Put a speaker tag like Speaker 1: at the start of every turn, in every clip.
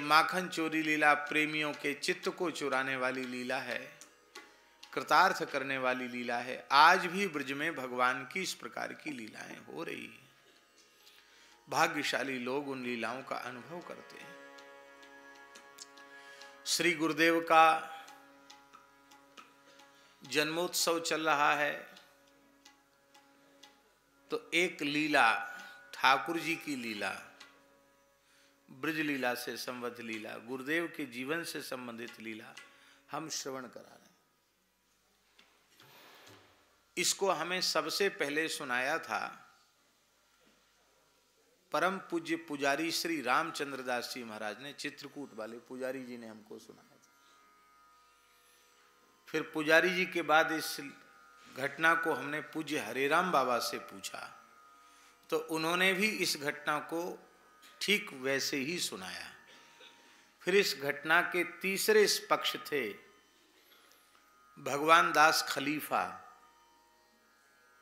Speaker 1: माखन चोरी लीला प्रेमियों के चित्त को चुराने वाली लीला है, कृतार्थ करने वाली लीला है। आज भी ब्रज में भगवान की इस प्रकार की लीलाएं हो रही है। भाग्यशाली लोग उन लीलाओं का अनुभव करते हैं। श्री गुरुदेव का जन्मोत्सव चल रहा है, तो एक लीला, ठाकुर जी की लीला, ब्रज लीला से संबद्ध लीला, गुरुदेव के जीवन से संबंधित लीला हम श्रवण करा रहे हैं। इसको हमें सबसे पहले सुनाया था परम पूज्य पुजारी श्री रामचंद्र दास जी महाराज ने, चित्रकूट वाले पुजारी जी ने हमको सुनाया था। फिर पुजारी जी के बाद इस घटना को हमने पूज्य हरेराम बाबा से पूछा, तो उन्होंने भी इस घटना को ठीक वैसे ही सुनाया। फिर इस घटना के तीसरे पक्ष थे भगवान दास खलीफा।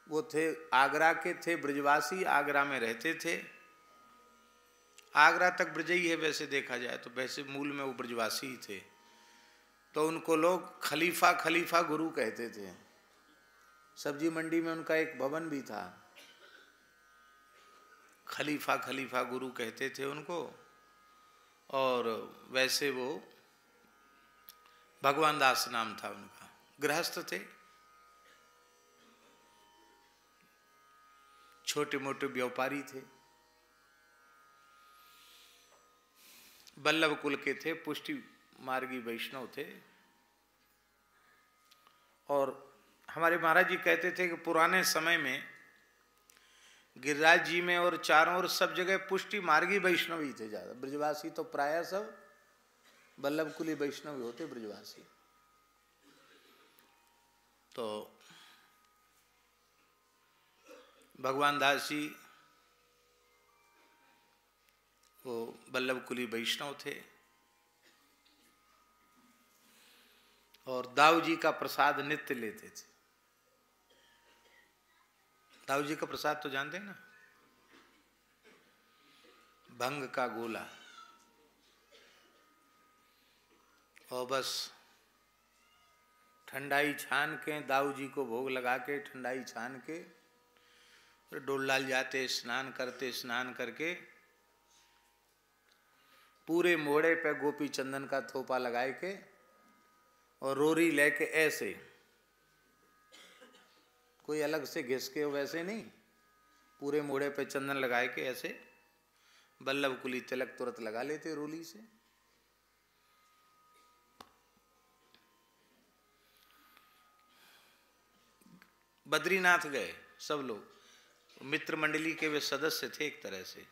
Speaker 1: वो थे आगरा के, थे ब्रजवासी, आगरा में रहते थे। आगरा तक ब्रज ही है वैसे देखा जाए तो, वैसे मूल में वो ब्रजवासी ही थे। तो उनको लोग खलीफा खलीफा गुरु कहते थे। सब्जी मंडी में उनका एक भवन भी था, खलीफा खलीफा गुरु कहते थे उनको। और वैसे वो भगवान दास नाम था उनका, गृहस्थ थे, छोटे मोटे व्यापारी थे, बल्लभ कुल के थे, पुष्टि मार्गी वैष्णव थे। और हमारे महाराज जी कहते थे कि पुराने समय में गिरिराज जी में और चारों ओर सब जगह पुष्टि मार्गी वैष्णव ही थे ज्यादा। ब्रजवासी तो प्रायः सब बल्लभ कुली वैष्णव होते ब्रजवासी। तो भगवान दास जी वो बल्लभ कुली वैष्णव थे। और दाऊ जी का प्रसाद नित्य लेते थे। दाऊ जी का प्रसाद तो जानते हैं ना, भंग का गोला। और बस ठंडाई छान के दाऊ जी को भोग लगा के, ठंडाई छान के डोल जाते, स्नान करते, स्नान करके पूरे मोड़े पे गोपी चंदन का थोपा लगाए के और रोरी लेके ऐसे, कोई अलग से घिस के वैसे नहीं, पूरे मोड़े पे चंदन लगाए के ऐसे बल्लभ कुली तिलक तुरंत लगा लेते रोली से। बद्रीनाथ गए सब लोग, मित्र मंडली के वे सदस्य थे एक तरह से।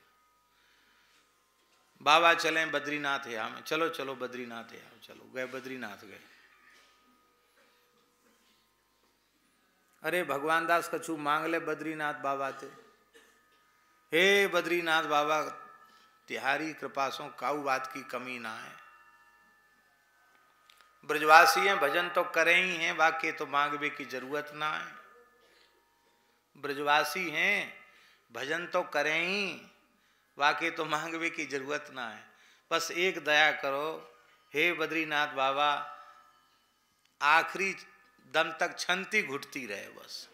Speaker 1: बाबा चलें बद्रीनाथ है, हमें चलो चलो बद्रीनाथ है, चलो गए बद्रीनाथ गए। अरे भगवान दास कछु मांग ले बद्रीनाथ बाबा थे। हे बद्रीनाथ बाबा तिहारी कृपा सो काऊ बात की कमी ना है। ब्रजवासी हैं, भजन तो करें ही हैं, बाकी तो मांगवे की जरूरत ना है। ब्रजवासी हैं, भजन तो करें ही, बाकी तो मांगवे की जरूरत ना है। बस एक दया करो हे बद्रीनाथ बाबा, आखिरी दम तक छंती घुटती रहे बस,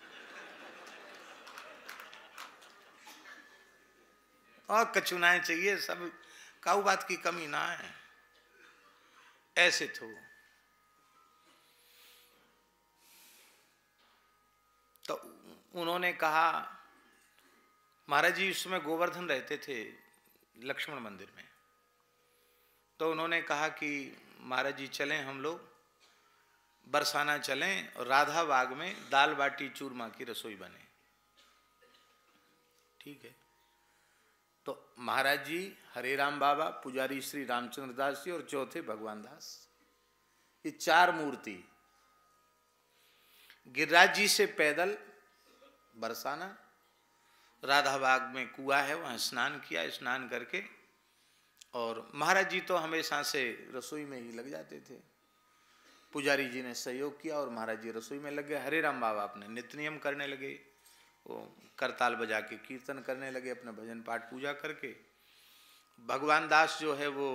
Speaker 1: और कचुनाएं चाहिए, सब काऊ बात की कमी ना है। ऐसे थे। तो उन्होंने कहा, महाराज जी उसमें गोवर्धन रहते थे लक्ष्मण मंदिर में। तो उन्होंने कहा कि महाराज जी चलें हम लोग बरसाना चलें और राधा बाग में दाल बाटी चूरमा की रसोई बने। ठीक है। तो महाराज जी, हरेराम बाबा, पुजारी श्री रामचंद्र दास जी और चौथे भगवान दास, ये चार मूर्ति गिरिराज जी से पैदल बरसाना, राधा बाग में कुआं है वहां स्नान किया, स्नान करके और महाराज जी तो हमेशा से रसोई में ही लग जाते थे। पुजारी जी ने सहयोग किया और महाराज जी रसोई में लग गए। हरेराम बाबा अपने नित्य नियम करने लगे, वो करताल बजा के कीर्तन करने लगे, अपने भजन पाठ पूजा करके। भगवान दास जो है वो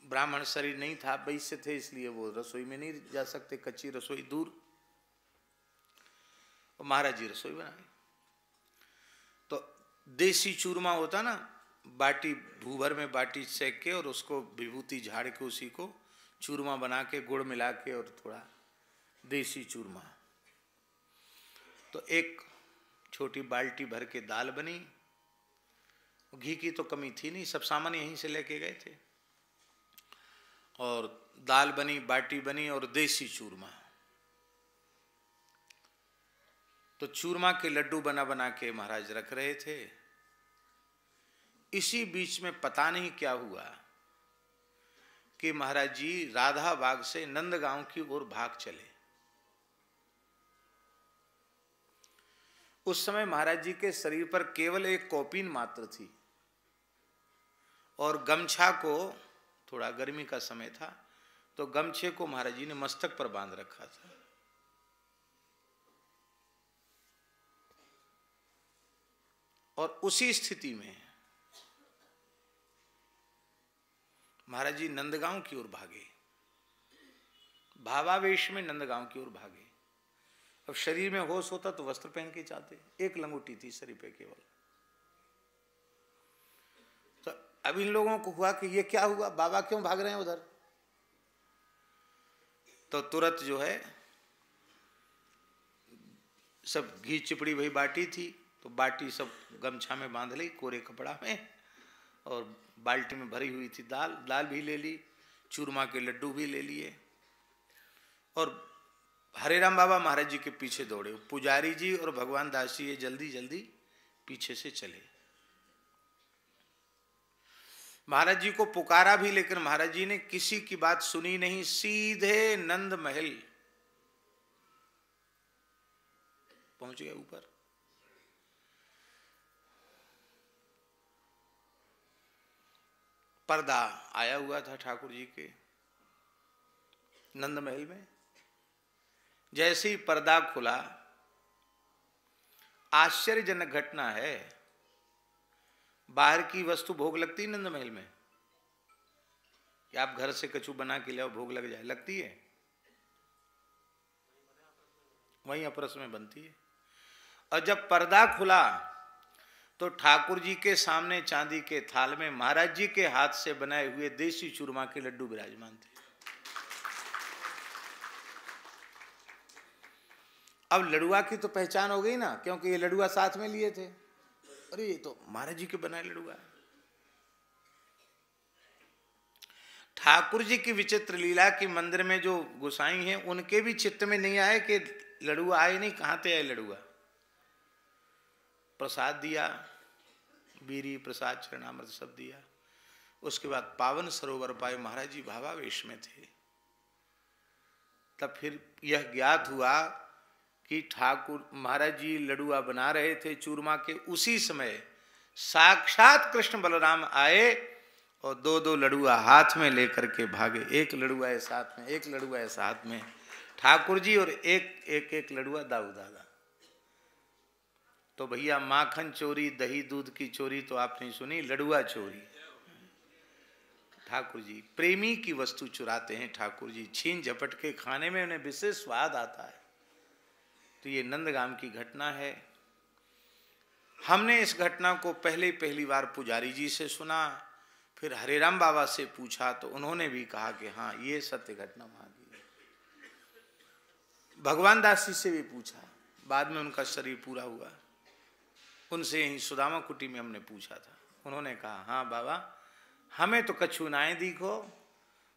Speaker 1: ब्राह्मण शरीर नहीं था, वैश्य थे, इसलिए वो रसोई में नहीं जा सकते, कच्ची रसोई दूर। और महाराज जी रसोई बनाए। तो देसी चूरमा होता ना, बाटी भूभर में बाटी सेक के और उसको विभूति झाड़ के उसी को चूरमा बना के गुड़ मिला के और थोड़ा देसी चूरमा। तो एक छोटी बाल्टी भर के दाल बनी। घी की तो कमी थी नहीं, सब सामान यहीं से लेके गए थे। और दाल बनी, बाटी बनी और देसी चूरमा। तो चूरमा के लड्डू बना बना के महाराज रख रहे थे। इसी बीच में पता नहीं क्या हुआ कि महाराज जी राधा बाग से नंदगांव की ओर भाग चले। उस समय महाराज जी के शरीर पर केवल एक कौपीन मात्र थी और गमछा को, थोड़ा गर्मी का समय था तो गमछे को महाराज जी ने मस्तक पर बांध रखा था। और उसी स्थिति में महाराज जी नंदगांव की ओर भागे, भावावेश में नंदगांव की ओर भागे। अब शरीर में होश होता तो वस्त्र पहन के जाते, एक लंगोटी थी शरीर पे केवल। तो अब इन लोगों को हुआ कि ये क्या हुआ, बाबा क्यों भाग रहे हैं उधर। तो तुरंत जो है सब घी चिपड़ी वही बाटी थी, तो बाटी सब गमछा में बांध ली कोरे कपड़ा में, और बाल्टी में भरी हुई थी दाल, दाल भी ले ली, चूरमा के लड्डू भी ले लिए। और हरे राम बाबा महाराज जी के पीछे दौड़े। पुजारी जी और भगवान दास जी ये जल्दी जल्दी पीछे से चले। महाराज जी को पुकारा भी, लेकिन महाराज जी ने किसी की बात सुनी नहीं, सीधे नंद महल पहुंच गए ऊपर। पर्दा आया हुआ था ठाकुर जी के नंद महल में। जैसे ही पर्दा खुला, आश्चर्यजनक घटना है, बाहर की वस्तु भोग लगती नंद महल में कि आप घर से कछु बना के ले आओ भोग लग जाए, लगती है? वहीं अपरस में बनती है। और जब पर्दा खुला तो ठाकुर जी के सामने चांदी के थाल में महाराज जी के हाथ से बनाए हुए देसी चूरमा के लड्डू विराजमान थे। अब लड़ुआ की तो पहचान हो गई ना, क्योंकि ये लड़ुआ साथ में लिए थे। अरे ये तो महाराज जी के बनाए लड़ुआ है। ठाकुर जी की विचित्र लीला की मंदिर में जो गोसाई हैं उनके भी चित्त में नहीं आए कि लड़ुआ आए नहीं, कहां से आए लड़ुआ। प्रसाद दिया, बीरी प्रसाद चरणामृत सब दिया। उसके बाद पावन सरोवर पाए, महाराज जी भावावेश में थे। तब फिर यह ज्ञात हुआ कि ठाकुर महाराज जी लड़ुआ बना रहे थे चूरमा के, उसी समय साक्षात कृष्ण बलराम आए और दो दो लड़ुआ हाथ में लेकर के भागे। एक लड़ुआ है साथ में, एक लड़ुआ है साथ में ठाकुर जी, और एक लड़ुआ दाऊ दादा। तो भैया माखन चोरी, दही दूध की चोरी तो आपने सुनी, लड़ुआ चोरी। ठाकुर जी प्रेमी की वस्तु चुराते हैं। ठाकुर जी छीन झपट के खाने में उन्हें विशेष स्वाद आता है। तो ये नंदगाम की घटना है। हमने इस घटना को पहली बार पुजारी जी से सुना, फिर हरे राम बाबा से पूछा तो उन्होंने भी कहा कि हाँ ये सत्य घटना वहां की है। भगवान दास जी से भी पूछा, बाद में उनका शरीर पूरा हुआ, उनसे यही सुदामा कुटी में हमने पूछा था। उन्होंने कहा हाँ बाबा हमें तो कछु नाए दिखो,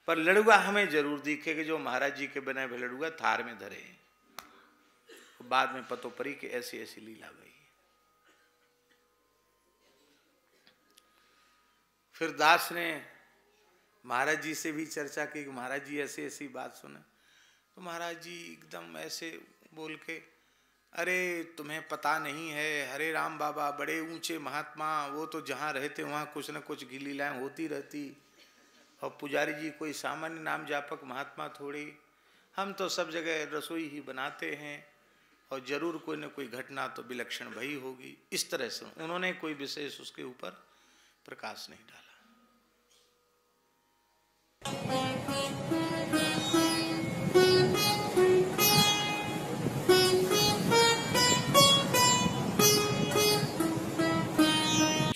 Speaker 1: पर लड़ुआ हमें जरूर दिखे कि जो महाराज जी के बनाए हुए लड़ुआ थार में धरे। बाद में पतो पड़ी कि ऐसी ऐसी लीला गई। फिर दास ने महाराज जी से भी चर्चा की कि महाराज जी ऐसी ऐसी बात सुने। तो महाराज जी एकदम ऐसे बोल के, अरे तुम्हें पता नहीं है, हरे राम बाबा बड़े ऊंचे महात्मा, वो तो जहाँ रहते वहाँ कुछ न कुछ लीलाएं होती रहती, और पुजारी जी कोई सामान्य नाम जापक महात्मा थोड़ी, हम तो सब जगह रसोई ही बनाते हैं, और जरूर कोई न कोई घटना तो विलक्षण भई होगी। इस तरह से उन्होंने कोई विशेष उसके ऊपर प्रकाश नहीं डाला।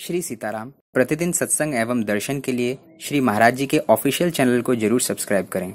Speaker 2: श्री सीताराम प्रतिदिन सत्संग एवं दर्शन के लिए श्री महाराज जी के ऑफिशियल चैनल को जरूर सब्सक्राइब करें।